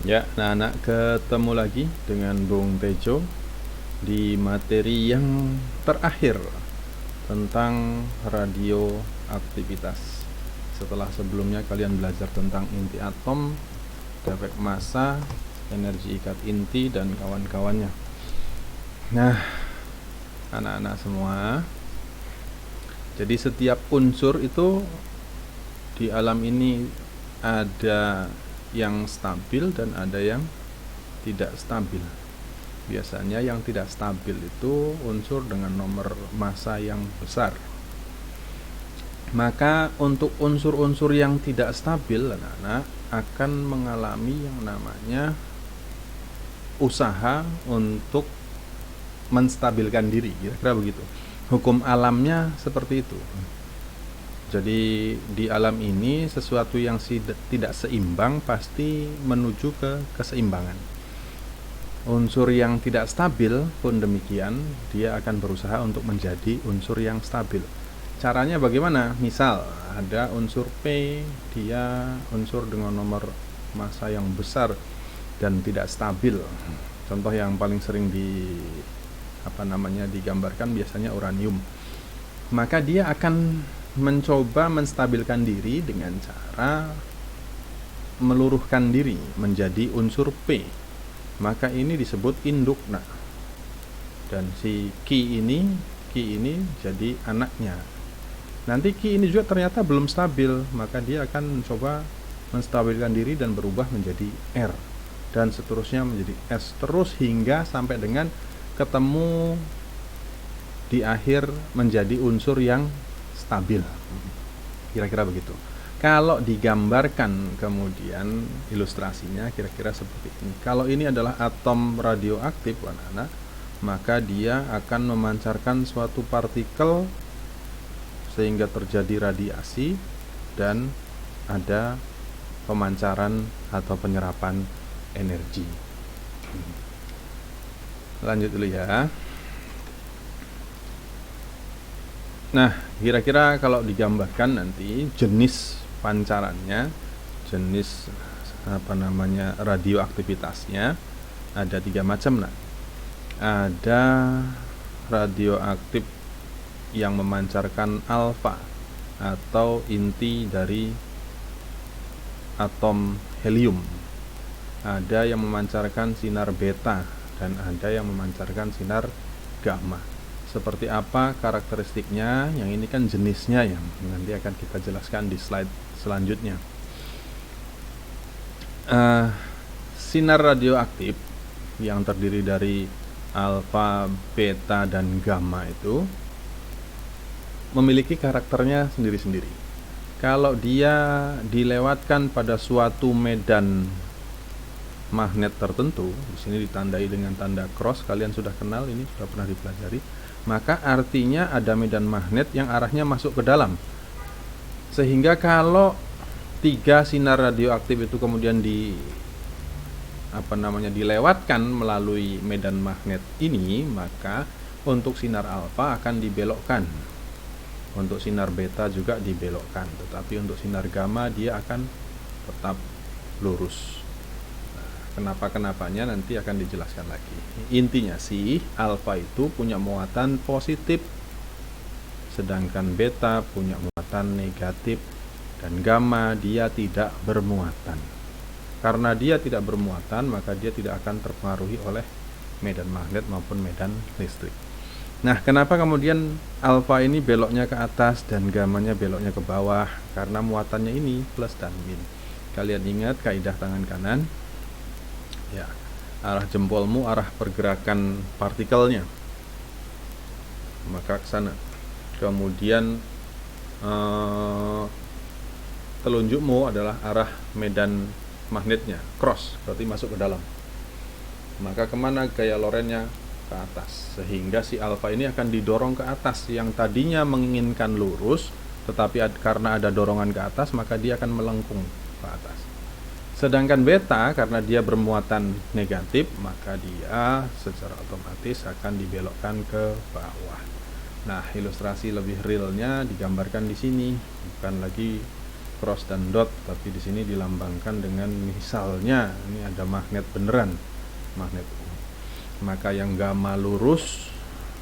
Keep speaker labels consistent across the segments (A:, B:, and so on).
A: Ya, anak-anak, ketemu lagi dengan Bung Tejo di materi yang terakhir tentang radioaktivitas. Setelah sebelumnya kalian belajar tentang inti atom, efek massa, energi ikat inti, dan kawan-kawannya. Nah, anak-anak semua, jadi setiap unsur itu di alam ini ada yang stabil dan ada yang tidak stabil. Biasanya yang tidak stabil itu unsur dengan nomor massa yang besar. Maka untuk unsur-unsur yang tidak stabil, anak-anak akan mengalami yang namanya usaha untuk menstabilkan diri, kira-kira begitu. Hukum alamnya seperti itu. Jadi di alam ini sesuatu yang tidak seimbang pasti menuju ke keseimbangan. Unsur yang tidak stabil pun demikian, dia akan berusaha untuk menjadi unsur yang stabil. Caranya bagaimana? Misal ada unsur P, dia unsur dengan nomor massa yang besar dan tidak stabil. Contoh yang paling sering digambarkan biasanya uranium. Maka dia akan mencoba menstabilkan diri dengan cara meluruhkan diri menjadi unsur P. Maka ini disebut induk. Nah, dan si Ki ini jadi anaknya. Nanti Ki ini juga ternyata belum stabil, maka dia akan mencoba menstabilkan diri dan berubah menjadi R, dan seterusnya menjadi S, terus hingga sampai dengan ketemu di akhir menjadi unsur yang stabil. Kira-kira begitu. Kalau digambarkan kemudian ilustrasinya kira-kira seperti ini. Kalau ini adalah atom radioaktif, anak-anak, maka dia akan memancarkan suatu partikel sehingga terjadi radiasi dan ada pemancaran atau penyerapan energi. Lanjut dulu ya. Nah, kira-kira kalau digambarkan nanti jenis pancarannya, jenis radioaktivitasnya ada 3 macam. Nah, ada radioaktif yang memancarkan alfa atau inti dari atom helium, ada yang memancarkan sinar beta, dan ada yang memancarkan sinar gamma. Seperti apa karakteristiknya? Yang ini kan jenisnya yang nanti akan kita jelaskan di slide selanjutnya. Sinar radioaktif yang terdiri dari alfa, beta, dan gamma itu memiliki karakternya sendiri-sendiri. Kalau dia dilewatkan pada suatu medan magnet tertentu, di sini ditandai dengan tanda cross, kalian sudah kenal, ini sudah pernah dipelajari, maka artinya ada medan magnet yang arahnya masuk ke dalam. Sehingga kalau 3 sinar radioaktif itu kemudian dilewatkan melalui medan magnet ini, maka untuk sinar alfa akan dibelokkan, untuk sinar beta juga dibelokkan, tetapi untuk sinar gamma dia akan tetap lurus. Kenapa-kenapanya nanti akan dijelaskan lagi. Intinya sih, alfa itu punya muatan positif, sedangkan beta punya muatan negatif, dan gamma dia tidak bermuatan. Karena dia tidak bermuatan, maka dia tidak akan terpengaruhi oleh medan magnet maupun medan listrik. Nah, kenapa kemudian alfa ini beloknya ke atas dan gammanya beloknya ke bawah? Karena muatannya ini plus dan min. Kalian ingat kaidah tangan kanan? Ya, arah jempolmu arah pergerakan partikelnya, maka ke sana. Kemudian telunjukmu adalah arah medan magnetnya, cross, berarti masuk ke dalam. Maka kemana gaya lorennya? Ke atas. Sehingga si alfa ini akan didorong ke atas. Yang tadinya menginginkan lurus, tetapi karena ada dorongan ke atas, maka dia akan melengkung ke atas. Sedangkan beta karena dia bermuatan negatif, maka dia secara otomatis akan dibelokkan ke bawah. Nah, ilustrasi lebih realnya digambarkan di sini, bukan lagi cross dan dot, tapi di sini dilambangkan dengan misalnya ini ada magnet beneran, magnet U. Maka yang gamma lurus,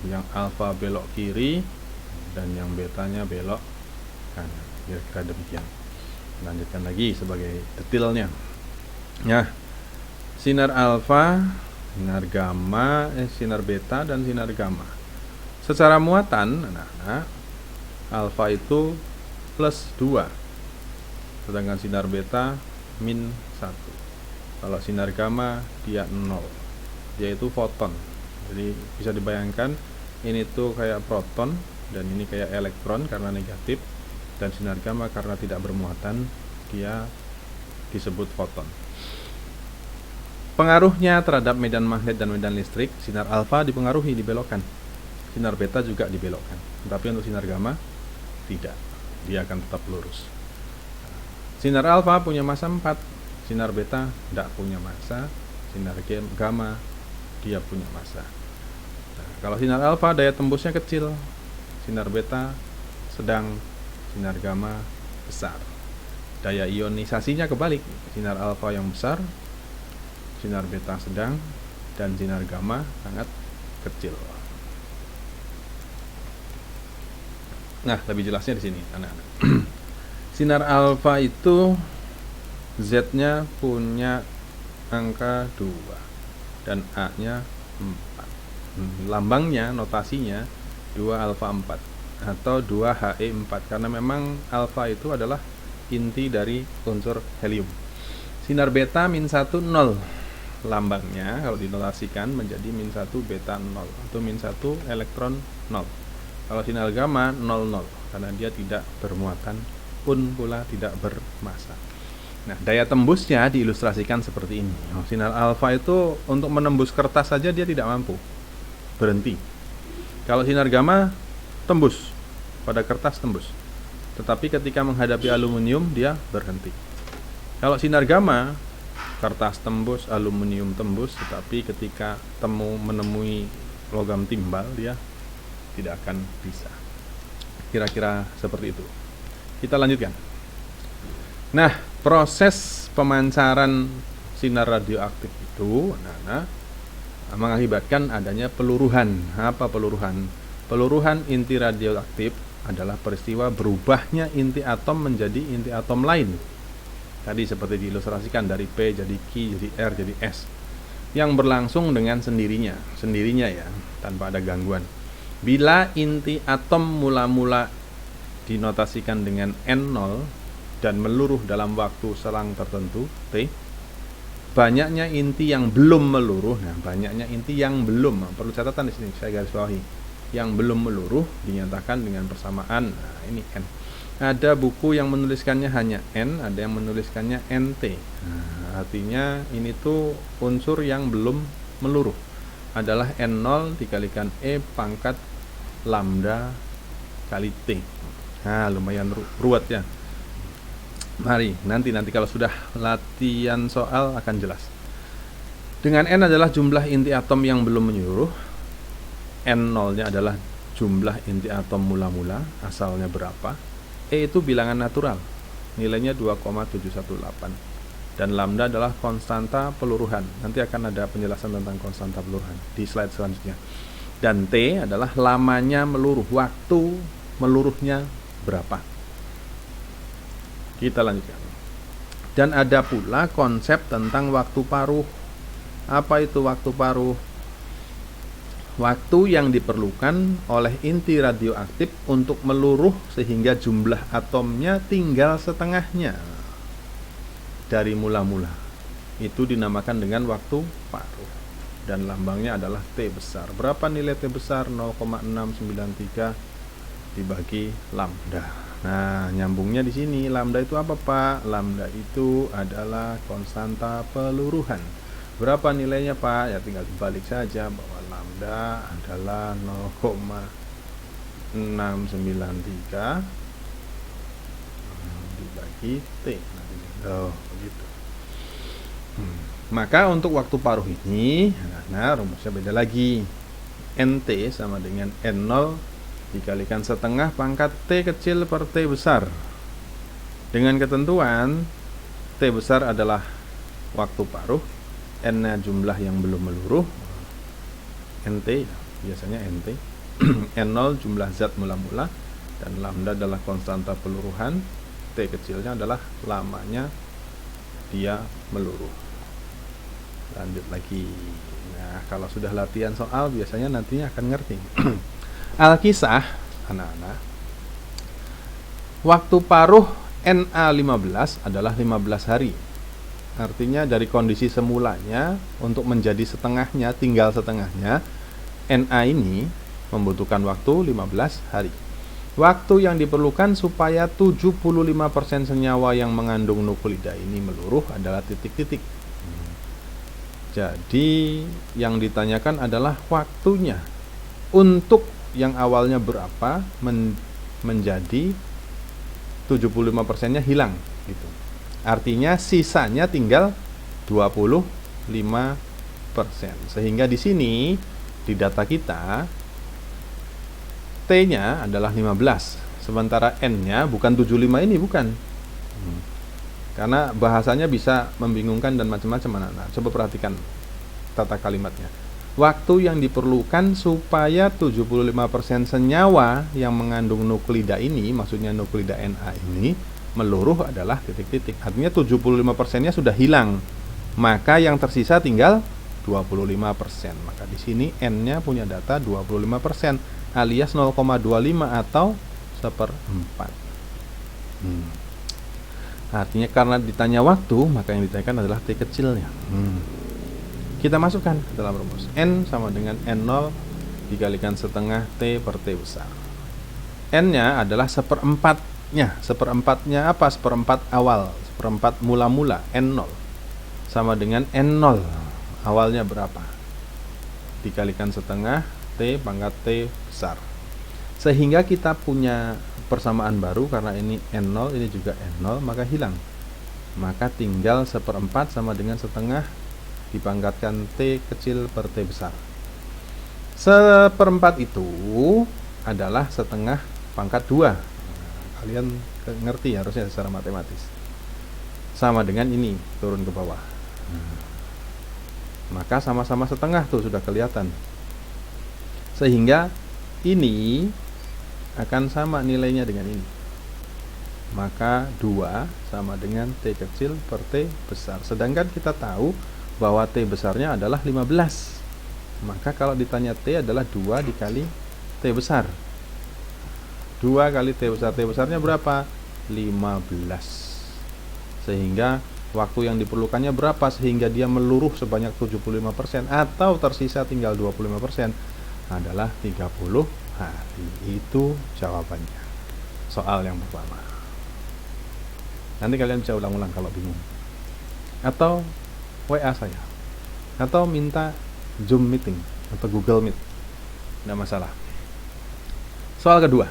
A: yang alfa belok kiri, dan yang betanya belok kanan. Kira-kira demikian. Lanjutkan lagi sebagai detailnya. Nah, sinar alfa, sinar gamma, sinar beta, dan sinar gamma. Secara muatan, anak-anak, alfa itu plus 2, sedangkan sinar beta min 1. Kalau sinar gamma dia 0, dia itu foton. Jadi bisa dibayangkan ini tuh kayak proton dan ini kayak elektron karena negatif, dan sinar gamma karena tidak bermuatan dia disebut foton. Pengaruhnya terhadap medan magnet dan medan listrik, sinar alfa dipengaruhi, dibelokkan. Sinar beta juga dibelokkan. Tapi untuk sinar gamma tidak, dia akan tetap lurus. Sinar alfa punya massa 4, sinar beta tidak punya massa, sinar gamma dia punya massa. Nah, kalau sinar alfa daya tembusnya kecil, sinar beta sedang, sinar gamma besar. Daya ionisasinya kebalik, sinar alfa yang besar, sinar beta sedang, dan sinar gamma sangat kecil. Nah, lebih jelasnya di sini, anak-anak. Sinar alfa itu Z-nya punya angka 2 dan A-nya 4. Lambangnya, notasinya 2 alfa 4 atau 2 He4 karena memang alfa itu adalah inti dari unsur helium. Sinar beta min 1 0. Lambangnya kalau dinotasikan menjadi min 1 beta 0 atau min 1 elektron 0. Kalau sinar gamma 00 karena dia tidak bermuatan pun pula tidak bermassa. Nah, daya tembusnya diilustrasikan seperti ini. Sinar alfa itu untuk menembus kertas saja dia tidak mampu, berhenti. Kalau sinar gamma tembus, pada kertas tembus. Tetapi ketika menghadapi aluminium dia berhenti. Kalau sinar gamma, kertas tembus, aluminium tembus, tetapi ketika menemui logam timbal dia tidak akan bisa. Kira-kira seperti itu. Kita lanjutkan. Nah, proses pemancaran sinar radioaktif itu mengakibatkan adanya peluruhan. Apa peluruhan? Peluruhan inti radioaktif adalah peristiwa berubahnya inti atom menjadi inti atom lain. Tadi seperti diilustrasikan dari P jadi Q, jadi R, jadi S. Yang berlangsung dengan sendirinya ya, tanpa ada gangguan. Bila inti atom mula-mula dinotasikan dengan N0 dan meluruh dalam waktu selang tertentu T, banyaknya inti yang belum meluruh. Nah, banyaknya inti yang belum, perlu catatan di sini saya garis bawahi. Yang belum meluruh dinyatakan dengan persamaan. Nah, ini N. Ada buku yang menuliskannya hanya N, ada yang menuliskannya NT. Nah, artinya ini tuh unsur yang belum meluruh adalah N0 dikalikan E pangkat lambda kali T. Nah, lumayan ruwet ya. Mari, nanti kalau sudah latihan soal akan jelas. Dengan N adalah jumlah inti atom yang belum menyeluruh. N0-nya adalah jumlah inti atom mula-mula, asalnya berapa. E itu bilangan natural, nilainya 2,718. Dan lambda adalah konstanta peluruhan. Nanti akan ada penjelasan tentang konstanta peluruhan di slide selanjutnya. Dan T adalah lamanya meluruh, waktu meluruhnya berapa. Kita lanjutkan. Dan ada pula konsep tentang waktu paruh. Apa itu waktu paruh? Waktu yang diperlukan oleh inti radioaktif untuk meluruh sehingga jumlah atomnya tinggal setengahnya dari mula-mula. Itu dinamakan dengan waktu paruh. Dan lambangnya adalah T besar. Berapa nilai T besar? 0,693 dibagi lambda. Nah, nyambungnya di sini. Lambda itu apa, Pak? Lambda itu adalah konstanta peluruhan. Berapa nilainya, Pak? Ya tinggal dibalik saja bahwa lambda adalah 0,693 dibagi T. Begitu. Maka untuk waktu paruh ini, rumusnya beda lagi. NT sama dengan N0 dikalikan setengah pangkat T kecil per T besar. Dengan ketentuan T besar adalah waktu paruh, N-nya jumlah yang belum meluruh, NT biasanya NT, N0 jumlah zat mula-mula, dan lambda adalah konstanta peluruhan, T kecilnya adalah lamanya dia meluruh. Lanjut lagi. Nah, kalau sudah latihan soal biasanya nantinya akan ngerti. Alkisah anak-anak, waktu paruh NA15 adalah 15 hari. Artinya dari kondisi semulanya untuk menjadi setengahnya, tinggal setengahnya, NA ini membutuhkan waktu 15 hari. Waktu yang diperlukan supaya 75% senyawa yang mengandung nuklida ini meluruh adalah titik-titik. Jadi yang ditanyakan adalah waktunya. Untuk yang awalnya berapa menjadi 75%-nya hilang gitu. Artinya sisanya tinggal 25%. Sehingga di sini di data kita T-nya adalah 15, sementara N-nya bukan 75 ini, bukan. Karena bahasanya bisa membingungkan dan macam-macam anak-anak. Coba perhatikan tata kalimatnya. Waktu yang diperlukan supaya 75% senyawa yang mengandung nuklida ini, maksudnya nuklida Na ini, meluruh adalah titik-titik. Artinya 75%-nya sudah hilang. Maka yang tersisa tinggal 25%. Maka di sini N-nya punya data 25%, alias 0,25 atau 1/4. Artinya karena ditanya waktu, maka yang ditanyakan adalah T kecilnya. Kita masukkan ke dalam rumus. N sama dengan N0 dikalikan setengah T per T besar. N-nya adalah 1/4-nya. 1/4-nya apa? 1/4 awal, 1/4 mula-mula, N0. Sama dengan N0. Awalnya berapa? Dikalikan setengah T pangkat T besar. Sehingga kita punya persamaan baru, karena ini N0, ini juga N0, maka hilang. Maka tinggal 1/4 sama dengan setengah dipangkatkan T kecil per T besar. 1/4 itu adalah setengah pangkat 2. Kalian ngerti harusnya secara matematis. Sama dengan ini, turun ke bawah. Maka sama-sama setengah tuh sudah kelihatan. Sehingga ini akan sama nilainya dengan ini. Maka 2 sama dengan T kecil per T besar. Sedangkan kita tahu bahwa T besarnya adalah 15. Maka kalau ditanya T adalah 2 dikali T besar. 2 kali T besar. T besarnya berapa? 15. Sehingga waktu yang diperlukannya berapa sehingga dia meluruh sebanyak 75% atau tersisa tinggal 25% adalah 30 hari. Itu jawabannya. Soal yang pertama. Nanti kalian bisa ulang-ulang kalau bingung. Atau WA saya, atau minta Zoom meeting atau Google Meet, tidak masalah. Soal kedua,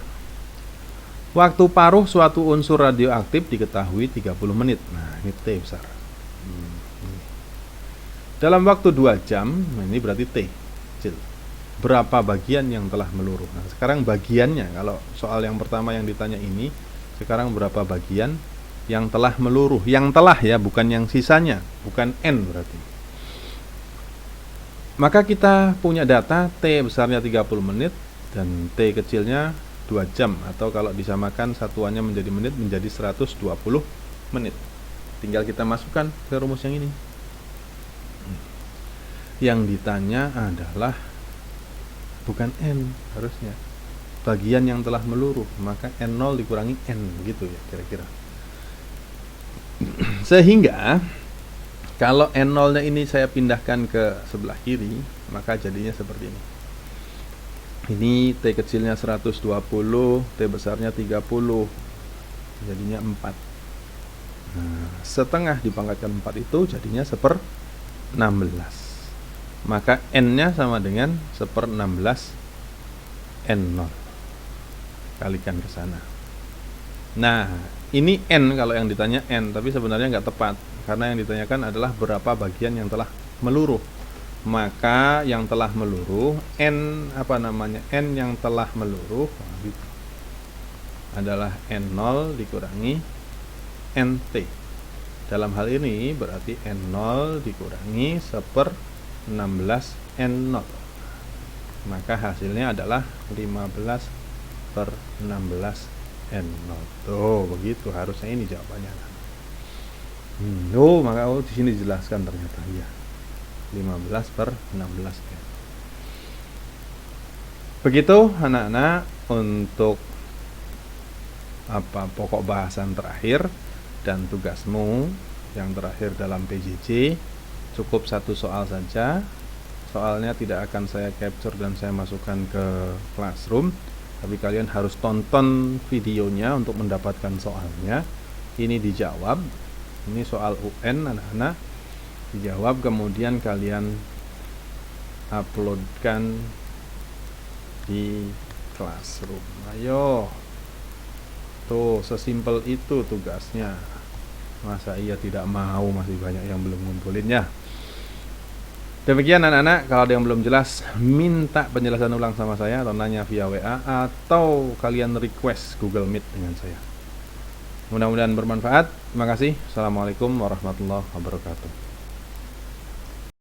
A: waktu paruh suatu unsur radioaktif diketahui 30 menit. Nah, ini T besar. Dalam waktu 2 jam, ini berarti T kecil. Berapa bagian yang telah meluruh? Nah, sekarang bagiannya, kalau soal yang pertama yang ditanya ini, sekarang berapa bagian yang telah meluruh? Yang telah ya, bukan yang sisanya, bukan N berarti. Maka kita punya data T besarnya 30 menit dan T kecilnya 2 jam, atau kalau disamakan satuannya menjadi menit menjadi 120 menit. Tinggal kita masukkan ke rumus yang ini. Yang ditanya adalah bukan N harusnya, bagian yang telah meluruh, maka N0 dikurangi N, gitu ya kira-kira. Sehingga kalau N0 nya ini saya pindahkan ke sebelah kiri, maka jadinya seperti ini. Ini T kecilnya 120, T besarnya 30, jadinya 4. Nah, setengah dipangkatkan 4 itu jadinya 1/16. Maka N nya sama dengan 1/16 N0. Kalikan ke sana. Nah, ini N kalau yang ditanya N, tapi sebenarnya nggak tepat, karena yang ditanyakan adalah berapa bagian yang telah meluruh. Maka yang telah meluruh N N yang telah meluruh adalah N0 dikurangi NT. Dalam hal ini berarti N0 dikurangi 1/16 N0. Maka hasilnya adalah 15/16 N0. Tuh, begitu harusnya ini jawabannya. Maka di sini dijelaskan ternyata ya. 15/16 N. Begitu anak-anak untuk pokok bahasan terakhir dan tugasmu yang terakhir dalam PJJ. Cukup satu soal saja. Soalnya tidak akan saya capture dan saya masukkan ke classroom, tapi kalian harus tonton videonya untuk mendapatkan soalnya. Ini dijawab. Ini soal UN anak-anak. Dijawab, kemudian kalian uploadkan di classroom. Ayo. Tuh, sesimpel itu tugasnya. Masa iya tidak mau, masih banyak yang belum ngumpulinnya. Demikian anak-anak, kalau ada yang belum jelas, minta penjelasan ulang sama saya atau nanya via WA atau kalian request Google Meet dengan saya. Mudah-mudahan bermanfaat. Terima kasih. Assalamualaikum warahmatullahi wabarakatuh.